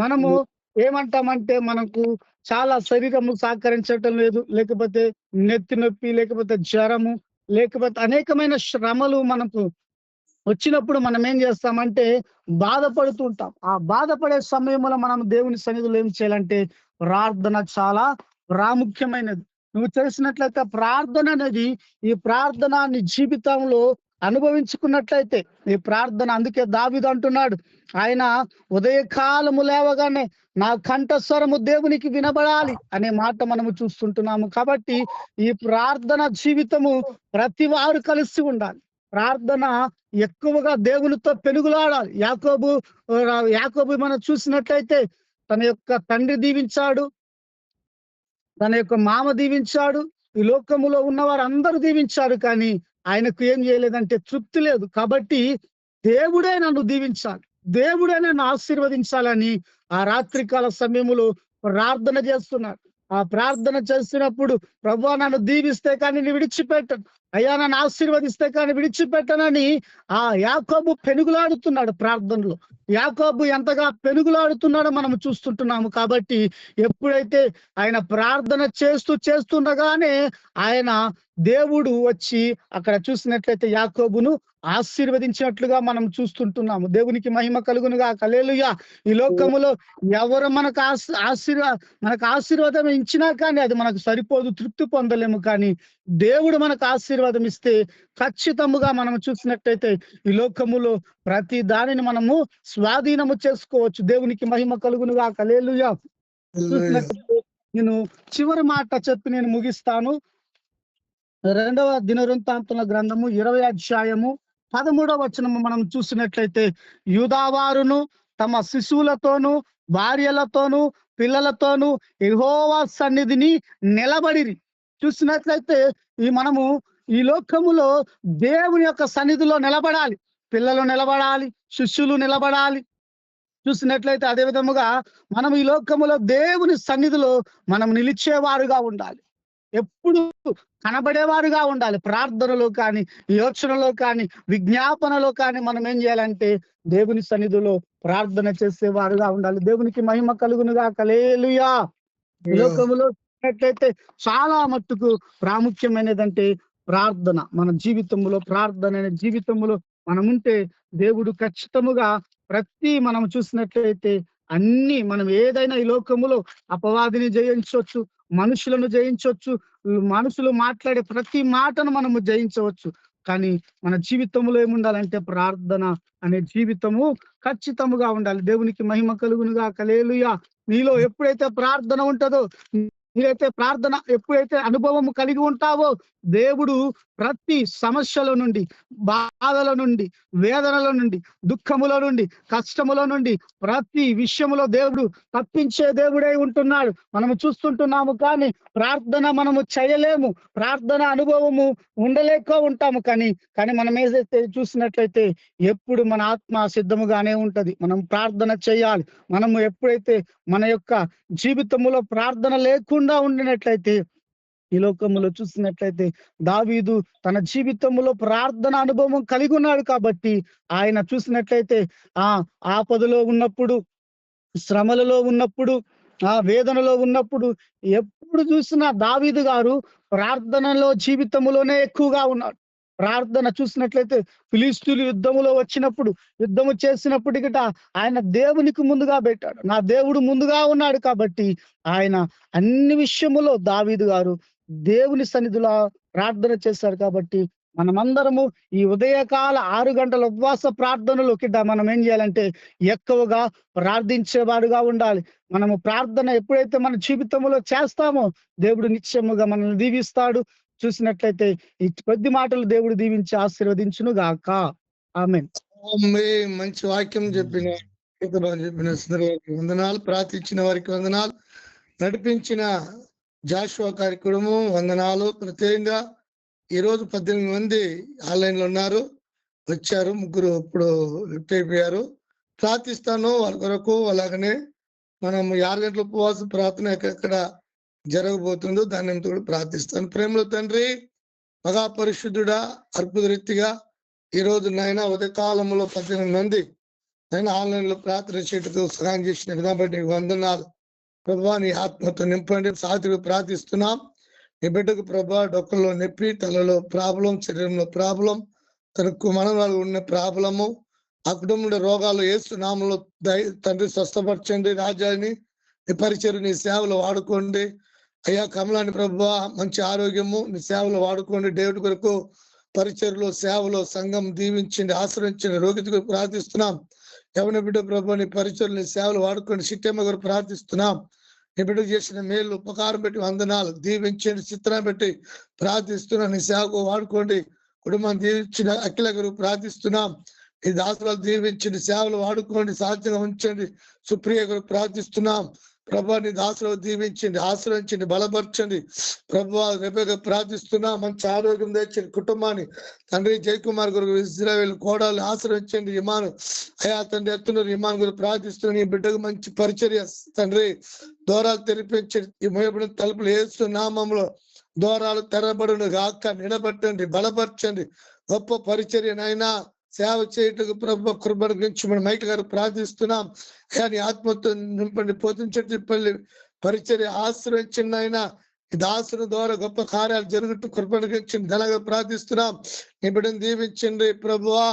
మనము ఏమంటామంటే మనకు చాలా శరీరము సహకరించటం లేదు, లేకపోతే నెత్తి నొప్పి, లేకపోతే జ్వరము, లేకపోతే అనేకమైన శ్రమలు మనకు వచ్చినప్పుడు మనం ఏం చేస్తామంటే బాధపడుతూ ఉంటాం. ఆ బాధపడే సమయంలో మనం దేవుని సన్నిధిలో ఏం చేయాలంటే ప్రార్థన చాలా ప్రాముఖ్యమైనది. నువ్వు చేసినట్లయితే ప్రార్థన అనేది, ఈ ప్రార్థన నీ జీవితంలో అనుభవించుకున్నట్లయితే ఈ ప్రార్థన, అందుకే దావీదు అంటున్నాడు, ఆయన ఉదయకాలము లేవగానే నా కంఠస్వరము దేవునికి వినబడాలి అనే మాట మనము చూస్తుంటున్నాము. కాబట్టి ఈ ప్రార్థన జీవితము ప్రతి వారు కలిసి ఉండాలి. ప్రార్థన ఎక్కువగా దేవునితో పెనుగులాడాలి. యాకోబు మనం చూసినట్లయితే తన యొక్క తండ్రి దీవించాడు, తన యొక్క మామ దీవించాడు, ఈ లోకములో ఉన్న వారు అందరూ దీవించారు, కానీ ఆయనకు ఏం చేయలేదంటే తృప్తి లేదు. కాబట్టి దేవుడే నన్ను దీవించాలి, దేవుడే నన్ను ఆశీర్వదించాలని ఆ రాత్రికాల సమయములో ప్రార్థన చేస్తున్నాడు. ఆ ప్రార్థన చేస్తున్నప్పుడు ప్రభువా నన్ను దీవిస్తే కానీ నీ విడిచిపెట్టను, అయ్యా నన్ను ఆశీర్వదిస్తే కానీ విడిచిపెట్టనని ఆ యాకోబు పెనుగులాడుతున్నాడు ప్రార్థనలో. యాకోబు ఎంతగా పెనుగులాడుతున్నాడో మనం చూస్తుంటున్నాము. కాబట్టి ఎప్పుడైతే ఆయన ప్రార్థన చేస్తుండగానే ఆయన దేవుడు వచ్చి అక్కడ చూసినట్లయితే యాకోబును ఆశీర్వదించినట్లుగా మనం చూస్తుంటున్నాము. దేవునికి మహిమ కలుగునుగా. హల్లెలూయా. ఈ లోకములో ఎవరు మనకు మనకు ఆశీర్వాదం ఇచ్చినా కానీ అది మనకు సరిపోదు, తృప్తి పొందలేము. కానీ దేవుడు మనకు ఆశీర్వాదం ఇస్తే ఖచ్చితముగా మనం చూసినట్లయితే ఈ లోకములో ప్రతి దానిని మనము స్వాధీనము చేసుకోవచ్చు. దేవునికి మహిమ కలుగునుగా. హల్లెలూయా. చూసినట్లయితే నేను చివరి మాట చెప్పి నేను ముగిస్తాను. 2వ దినవృత్తాంతముల గ్రంథము 20వ అధ్యాయము 13వ వచనము మనం చూసినట్లయితే యూదావారును తమ శిశువులతోనూ భార్యలతోనూ పిల్లలతోనూ యెహోవా సన్నిధిని నిలబడిరి. చూసినట్లయితే మనము ఈ లోకములో దేవుని యొక్క సన్నిధిలో నిలబడాలి. పిల్లలు నిలబడాలి, శిష్యులు నిలబడాలి. చూసినట్లయితే అదే విధముగా మనం ఈ లోకములో దేవుని సన్నిధిలో మనం నిలిచేవారుగా ఉండాలి, ఎప్పుడు కనబడేవారుగా ఉండాలి. ప్రార్థనలో కానీ, యోచనలో కానీ, విజ్ఞాపనలో కానీ మనం ఏం చేయాలంటే దేవుని సన్నిధిలో ప్రార్థన చేసేవారుగా ఉండాలి. దేవునికి మహిమ కలుగునుగా. హల్లెలూయా. ఈ లోకములో చూసినట్లయితే చాలా మట్టుకు ప్రాముఖ్యమైనదంటే ప్రార్థన. మన జీవితంలో ప్రార్థన అనే జీవితంలో మనం ఉంటే దేవుడు ఖచ్చితముగా మనం చూసినట్లయితే అన్ని మనం ఏదైనా ఈ లోకములో అపవాదిని జయించవచ్చు, మనుషులను జయించవచ్చు, మనుషులు మాట్లాడే ప్రతి మాటను మనము జయించవచ్చు. కానీ మన జీవితంలో ఏముండాలంటే ప్రార్థన అనే జీవితము ఖచ్చితముగా ఉండాలి. దేవునికి మహిమ కలుగునుగా. హల్లెలూయా. నీలో ఎప్పుడైతే ప్రార్థన ఉంటుందో, నీరైతే ప్రార్థన ఎప్పుడైతే అనుభవం కలిగి ఉంటావో దేవుడు ప్రతి సమస్యల నుండి, బాధల నుండి, వేదనల నుండి, దుఃఖముల నుండి, కష్టముల నుండి ప్రతి విషయములో దేవుడు తప్పించే దేవుడై ఉంటున్నాడు. మనము చూస్తుంటున్నాము. కానీ ప్రార్థన మనము చేయలేము, ప్రార్థన అనుభవము ఉండలేక ఉంటాము. కానీ మనం ఏదైతే చూసినట్లయితే ఎప్పుడు మన ఆత్మ సిద్ధముగానే ఉంటది. మనం ప్రార్థన చేయాలి. మనము ఎప్పుడైతే మన యొక్క జీవితంలో ప్రార్థన లేకుండా ఉండినట్లయితే ఈ లోకములో చూసినట్లయితే దావీదు తన జీవితంలో ప్రార్థన అనుభవం కలిగి ఉన్నాడు. కాబట్టి ఆయన చూసినట్లయితే ఆపదలో ఉన్నప్పుడు, శ్రమలలో ఉన్నప్పుడు, వేదనలో ఉన్నప్పుడు ఎప్పుడు చూసినా దావీదు గారు ప్రార్థనలో జీవితంలోనే ఎక్కువగా ఉన్నాడు. ప్రార్థన చూసినట్లయితే ఫిలిష్తీయులు యుద్ధములో వచ్చినప్పుడు, యుద్ధము చేసినప్పటికీ ఆయన దేవునికి ముందుగా పెట్టాడు. నా దేవుడు ముందుగా ఉన్నాడు. కాబట్టి ఆయన అన్ని విషయములో దావీదు గారు దేవుని సన్నిధిలో ప్రార్థన చేశారు. కాబట్టి మనమందరము ఈ ఉదయకాల 6 గంటల ఉపవాస ప్రార్థనలో మనం ఏం చేయాలంటే ఎక్కువగా ప్రార్థించేవాడుగా ఉండాలి. మనము ప్రార్థన ఎప్పుడైతే మన జీవితంలో చేస్తామో దేవుడు నిశ్చయముగా మనల్ని దీవిస్తాడు. చూసినట్లయితే ఈ కొద్ది మాటలు దేవుడు దీవించి ఆశీర్వదించును గాక. ఆమేన్. మంచి వాక్యం చెప్పిన వందనాలు, ప్రార్థించిన వారికి వందనాలు, నడిపించిన జాషువా కార్యక్రమం వందనాలు. ప్రత్యేకంగా ఈరోజు 18 మంది ఆన్లైన్ లో ఉన్నారు, వచ్చారు. 3 ఇప్పుడు లిఫ్ట్ అయిపోయారు. ప్రార్థిస్తాను వాళ్ళ కొరకు. అలాగనే మనం 6 గంటల ఉపవాస ప్రార్థన ఎక్కడ జరగబోతుందో దాన్ని కూడా ప్రార్థిస్తాను. ప్రేమలో తండ్రి, మహాపరిశుద్ధుడా, అద్భుత రీతిగా ఈరోజు నాయన ఉదయకాలంలో 18 మంది ఆయన ఆన్లైన్ లో ప్రార్థన చేయటకు సహాయం చేసినట్టు కాబట్టి వందనాలు. ప్రభా నీ ఆత్మతో నింపండి. సాధిగా ప్రార్థిస్తున్నాం. నీ బిడ్డకు ప్రభా డొక్కల్లో నొప్పి, తలలో ప్రాబ్లం, శరీరంలో ప్రాబ్లం, తనకు మనవాళ్ళు ఉన్న ప్రాబ్లము, ఆ కుటుంబంలో రోగాలు యేసు నామములో తండ్రి స్వస్థపరచండి. రాజాని నీ పరిచయం నీ సేవలు వాడుకోండి అయ్యా. కమలాని ప్రభా మంచి ఆరోగ్యము నీ సేవలు వాడుకోండి. దేవుడి కొరకు పరిచయలో సేవలో సంఘం దీవించండి, ఆశ్రయించండి. రోగిత కొరకు ప్రార్థిస్తున్నాం. యవన బిడ్డ ప్రభా నీ పరిచయం నీ సేవలు వాడుకోండి. సిట్టమ్మ గారు ప్రార్థిస్తున్నాం. నీ బిడ్డకు చేసిన మేలు ఉపకారం పెట్టి వందనాలు దీవించండి. చిత్రాన్ని పెట్టి ప్రార్థిస్తున్నాం. నీ సేవకు వాడుకోండి. కుటుంబాన్ని దీవించిన అఖిల గారు ప్రార్థిస్తున్నాం. ఈ దాసులు దీవించండి, సేవలు వాడుకోండి, సాధ్యంగా ఉంచండి. సుప్రియ గారు ప్రార్థిస్తున్నాం. ప్రభా నీ దాసులు దీవించండి, ఆశ్రయించండి, బలపరచండి. ప్రభా రేపగా ప్రార్థిస్తున్నా మంచి ఆరోగ్యం తెచ్చండి కుటుంబాన్ని. తండ్రి జయకుమార్ గురు ఇజ్రాయేల్ కోడాలు ఆశ్రయించండి. ఇమాను అయా తండ్రి ఎత్తున్నారు ఇమాన్ గురు ప్రార్థిస్తున్న నీ బిడ్డకు మంచి పరిచర్య తండ్రి ద్వారాలు తెరిపించండి. ఈ మోయబడిన తలుపులు యేసు నామములో ద్వారాలు తెరబడును గాక. నిలబెట్టండి, బలపరచండి. గొప్ప పరిచర్యనైనా సేవ చేయటకు ప్రభు కృపను గురించి మనం మైక్ గారు ప్రార్థిస్తున్నాం. కానీ ఆత్మతో నింపండి, పోతుంచెట్టిపల్లి పరిచర్య ఆశ్రయించండి. అయినా దాసుని ద్వారా గొప్ప కార్యాలు జరుగుతూ కృపను గురించి ధనగా ప్రార్థిస్తున్నాం. నీ బిడ్డను దీవించండి ప్రభువా.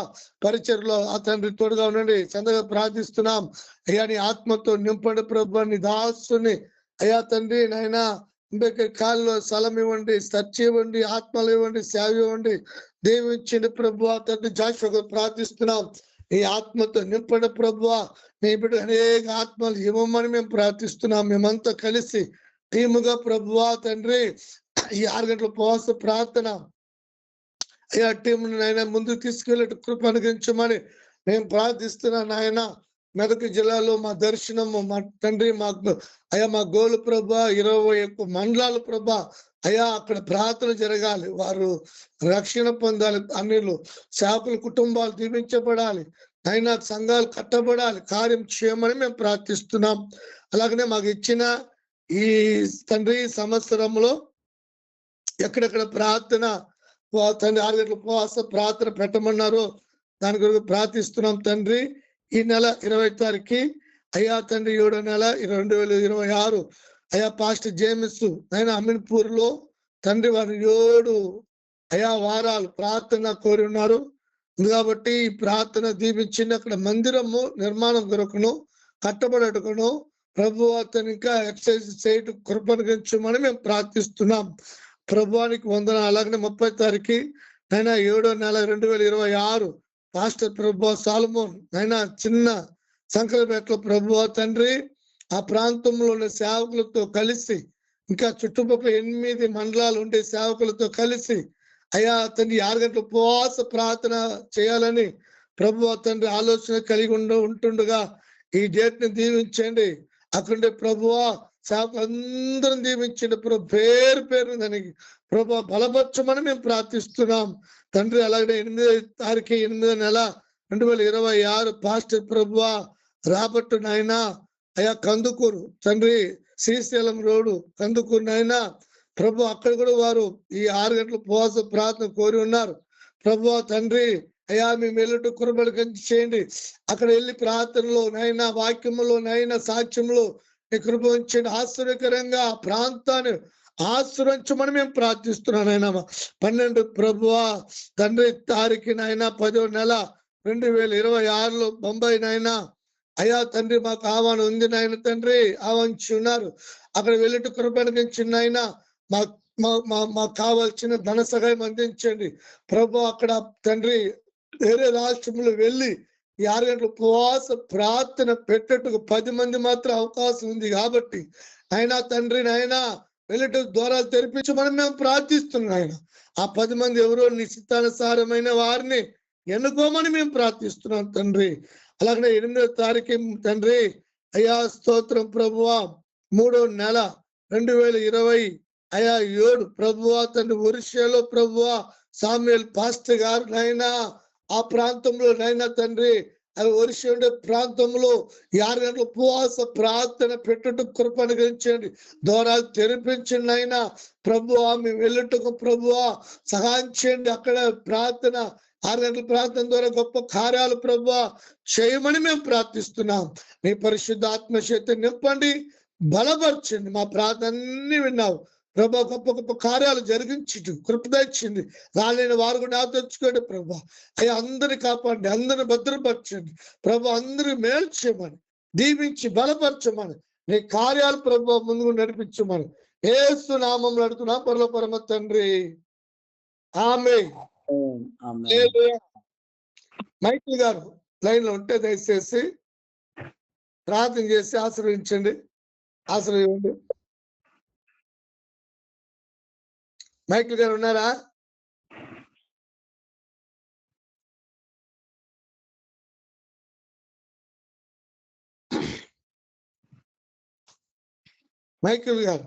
పరిచర్లో ఆ తండ్రి తోడుగా ఉండండి చందగా ప్రార్థిస్తున్నాం. అయ్యా నీ ఆత్మతో నింపండి ప్రభు. నీ దాసుని అయ్యా తండ్రి నాయన కాల్లో స్థలం ఇవ్వండి, సర్చ్ ఇవ్వండి, ఆత్మలు ఇవ్వండి, సేవ ఇవ్వండి. దీవించండి ప్రభువా. తండ్రి జాషువా ప్రార్థిస్తున్నాం. ఈ ఆత్మతో నింపండి ప్రభువా. నీ బిడ్డ అనేక ఆత్మలు ఇవ్వమని మేము ప్రార్థిస్తున్నాం. మేమంతా కలిసి టీముగా ప్రభువా తండ్రి ఈ 6 గంటల ఉపవాస ప్రార్థన అయ్యా టీంను నాయన ముందుకు తీసుకెళ్ళి కృప అనుగ్రహించమని మేము ప్రార్థిస్తున్నాం నాయన. మెదక్ జిల్లాలో మా దర్శనము మా తండ్రి మాకు అయ్యా మా గోలు ప్రభా 21 మండలాలు ప్రభా అయ్యా అక్కడ ప్రార్థన జరగాలి, వారు రక్షణ పొందాలి, అన్నిలు శాపల కుటుంబాలు దీవించబడాలి, అయినా సంఘాలు కట్టబడాలి, కార్యం చేయమని మేము ప్రార్థిస్తున్నాం. అలాగనే మాకు ఇచ్చిన ఈ తండ్రి సంవత్సరంలో ఎక్కడెక్కడ ప్రార్థన తండ్రి 6 గంటల ఉపవాస ప్రార్థన పెట్టమన్నారు, దాని గురించి ప్రార్థిస్తున్నాం తండ్రి. ఈ నెల 20 తారీఖు అయ్యా తండ్రి 7వ నెల 2026 అయ్యా పాస్టర్ జేమ్స్ ఆయన అమీన్పూర్ లో తండ్రి వారు 7 అయ్యా వారాలు ప్రార్థన కోరి ఉన్నారు. కాబట్టి ఈ ప్రార్థన దీవించింది. అక్కడ మందిరము నిర్మాణం కొరకును కట్టబడటకును ప్రభు అతను ఇంకా ఎక్సర్సైజ్ చేయటం కృపనుగించమని మేము ప్రార్థిస్తున్నాం. ప్రభువానికి వందన. అలాగనే 30వ తారీఖు అయినా 7వ నెల 2026 పాస్టర్ ప్రభు సాలమోన్ అయినా చిన్న సంకలపేటలో ప్రభు తండ్రి ఆ ప్రాంతంలో ఉన్న సేవకులతో కలిసి ఇంకా చుట్టుపక్కల 8 మండలాలు ఉండే సేవకులతో కలిసి అయ్యా తండ్రి 6 గంటల ఉపవాస ప్రార్థన చేయాలని ప్రభు తండ్రి ఆలోచన కలిగి ఉంటుండగా ఈ డేట్ ని దీవించండి. అక్కడుండే ప్రభువా సేవకులందరం దీవించండి ప్రభు. పేరు పేరు దానికి ప్రభు బలపరచమని మేము ప్రార్థిస్తున్నాం తండ్రి. అలాగే 8వ తారీఖు 8వ నెల 2026 పాస్టర్ ప్రభువా రాబట్టు నాయనా అయ్యా కందుకూరు తండ్రి శ్రీశైలం రోడ్డు కందుకూరు నాయనా ప్రభు అక్కడ కూడా వారు ఈ 6 గంటల ఉపవాస ప్రార్థన కోరి ఉన్నారు ప్రభు తండ్రి. అయ్యా మేము వెళ్ళటం కురబడి కంచి చేయండి. అక్కడ వెళ్ళి ప్రార్థనలో నైనా వాక్యములో నైనా సాక్ష్యంలో నీ కృప ఉంచండి. ఆశ్చర్యకరంగా ప్రాంతాన్ని ఆశ్రయించమని మేము ప్రార్థిస్తున్నాను ఆయన. 12 ప్రభువా తండ్రి తారీఖు నాయన 10వ నెల 2026 బొంబాయి నాయన అయ్యా తండ్రి మాకు ఆహ్వానం ఉంది నాయన తండ్రి. ఆహ్వానించి ఉన్నారు. అక్కడ వెళ్ళటం కృపణించి నాయన మాకు కావాల్సిన ధన సహాయం అందించండి ప్రభు. అక్కడ తండ్రి వేరే రాష్ట్రంలో వెళ్ళి ఈ 6 గంటల ఉపవాస ప్రార్థన పెట్టేట్టుకు 10 మంది మాత్రం అవకాశం ఉంది కాబట్టి ఆయన తండ్రి నాయన వెళ్ళటం ద్వారాలు తెరిపించమని మేము ప్రార్థిస్తున్నాం ఆయన. ఆ 10 మంది ఎవరో నిశ్చితానుసారమైన వారిని ఎన్నుకోమని మేము ప్రార్థిస్తున్నాం తండ్రి. అలాగనే 8వ తారీఖు తండ్రి అయ్యా స్తోత్రం ప్రభువా 3వ నెల 2020 అయ్యా 7 ప్రభువా తండ్రి ఒరిస్సాలో ప్రభువా సామ్యుయల్ పాస్టర్ గారు నైనా ఆ ప్రాంతంలో నైనా తండ్రి ఒరిస్సా ఉండే ప్రాంతంలో 6 గంటల ఉపవాస ప్రార్థన పెట్టడం కృప అనుగ్రహించండి. ద్వారాలు తెరిపించండి అయినా ప్రభువా మేము వెళ్ళటకు ప్రభువా సహాయం చేయండి. అక్కడ ప్రార్థన 6 గంటల ప్రార్థన ద్వారా గొప్ప కార్యాలు ప్రభువా చేయమని మేము ప్రార్థిస్తున్నాం. మీ పరిశుద్ధ ఆత్మశక్తి నింపండి, బలపరచండి. మా ప్రార్థన అన్ని విన్నావు ప్రభా. గొప్ప గొప్ప కార్యాలు జరిగించి కృపదచ్చింది. రాలేని వారు కూడా తెచ్చుకోండి ప్రభా. అయ్యా అందరిని కాపాడండి, అందరిని భద్రపరచండి ప్రభా. అందరూ మేలు చేయమని దీవించి బలపరచమని నీ కార్యాలు ప్రభా ముందుకు నడిపించమని యేసు నామములో అడుగుతున్నాం పరలోక పరమ తండ్రి. ఆమేన్. మైకిల్ గారు లైన్ లో ఉంటే దయచేసి ప్రార్థన చేసి ఆశీర్వదించండి, ఆశీర్వదించండి. మైకిల్ గారు ఉన్నారా? మైకిల్ గారు.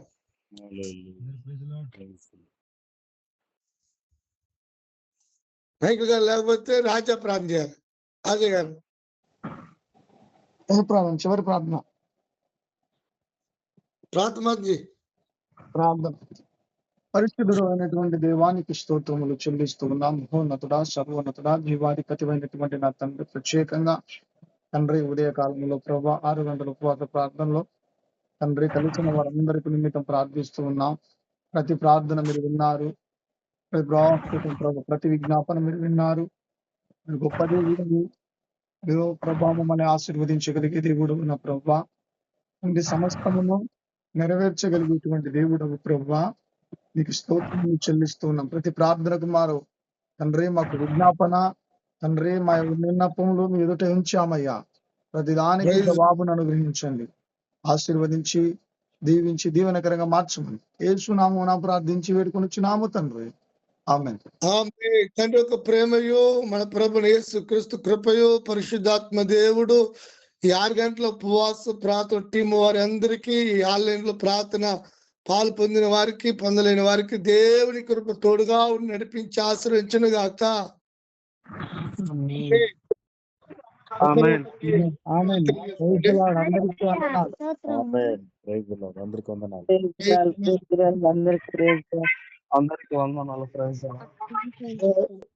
మైకిల్ గారు లేకపోతే రాజా ప్రార్థన చేయాలి. రాజా గారు ప్రార్థన, చివరి ప్రార్థన. ప్రార్థన. పరిశుద్ధుడు అయినటువంటి దేవానికి స్తోత్రములు చెల్లిస్తూ ఉన్నాం. మహోన్నతుడా, సర్వోన్నతుడా, జీవాధిపతివైనటువంటి నా తండ్రి, ప్రత్యేకంగా తండ్రి ఉదయ కాలంలో ప్రభా 6 గంటల ఉపవాస ప్రార్థనలో తండ్రి కలిసిన వారందరికీ నిమిత్తం ప్రార్థిస్తూ ఉన్నాం. ప్రతి ప్రార్థన మీరు విన్నారు, ప్రతి విజ్ఞాపన మీరు విన్నారు. గొప్ప దేవుడు ప్రభా, మమ్మల్ని ఆశీర్వదించగలిగే దేవుడు నా ప్రభా, తండ్రి సమస్తమును నెరవేర్చగలిగేటువంటి దేవుడు ప్రభా, నీకు స్తోత్రములు చెల్లిస్తూ ఉన్నాం. ప్రతి ప్రార్థనకు మారు తండ్రి మాకు విజ్ఞాపన తండ్రి మా విన్నపములు మీ ఎదుట ఉంచామయ్యా. ప్రతి దానికి జవాబును అనుగ్రహించండి, ఆశీర్వదించి దీవించి దీవెనకరంగా మార్చమని యేసునామమున ప్రార్థించి వేడుకొనుచున్నాము తండ్రి. ఆమేన్. తండ్రి యొక్క ప్రేమయు మన ప్రభువైన యేసుక్రీస్తు కృపయు పరిశుద్ధాత్మ దేవుడు ఈ 6 గంటల ఉపవాస ప్రార్థన టీం వారి అందరికీ, ఈ ఆన్లైన్ లో ప్రార్థన పాలు పొందిన వారికి, పొందలేని వారికి దేవుని కృప తోడుగా నడిపించి ఆశ్రయించును గాక.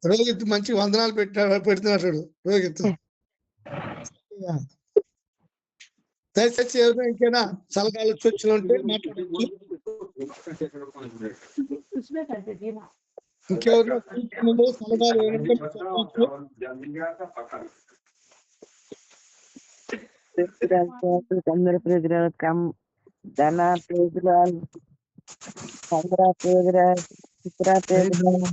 రోహిత్ మంచి వందనాలు పెడుతున్నాడు. రోహిత్ దయచేసి ఎవరైనా ఇంకైనా సలహాలు సూచనలు ఉంటే మాట్లాడచ్చు. ఇంకెవరైనా సూచనలు సలహాలు అందరి ప్రేజరాలు ధన ప్రేజరాలు, చంద్ర ప్రేజరాలు, చిత్ర ప్రేజరాలు,